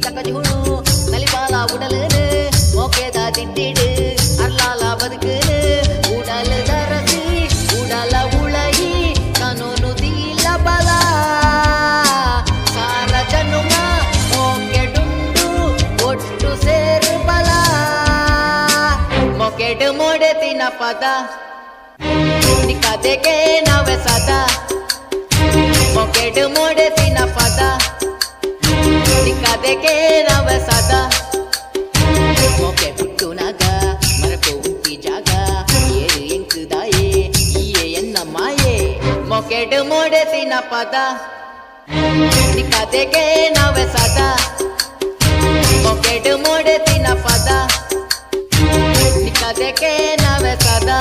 ತಕಜುಣು ನಲಿಬಾಲ ಉಡಲನು ಮೋಕೆದ ತಿಟ್ಟಿಡು ಅರ್ಲಾಲ ಬದುಕನು ಉಡಲ ದರಸಿ ಉಡಲ ಉಳಹಿ ಕನೋನು ದೀಲ ಬಲ ಸಾರ ಜನುಮ ಮೋಕೆಡುಂಡು ಒಟ್ಟು ಸೇರು ಬಲ ಮೊಕೆಡು ಮೊಡೆತಿನ ಪದ ನಿಕದೆಗೆ ನವೆ ಸದಾ ಮೊಕೆಡು ಮೊಡೆತಿನ ಪದ ನಿಕದೆಗೆ ನವೆ ಸದಾ ಮೊಕೆ ಪುಟ್ಟುನಾಗ ಮರಕು ಉಂಟಿ ಜಾಗ ಏರು ಎಂಕುದಾಯೇ ಈಯೆ ಎನ್ನ ಮಾಯೆ ಮೊಕೆಡು ಮೊಡೆತಿನ ಪದ ನಿಕದೆಗೆ ನವೆ ಸದಾ ಮೊಕೆಡು ಮೊಡೆತಿನ ಪದ ನಿಕದೆಗೆ ನವೆ ಸದಾ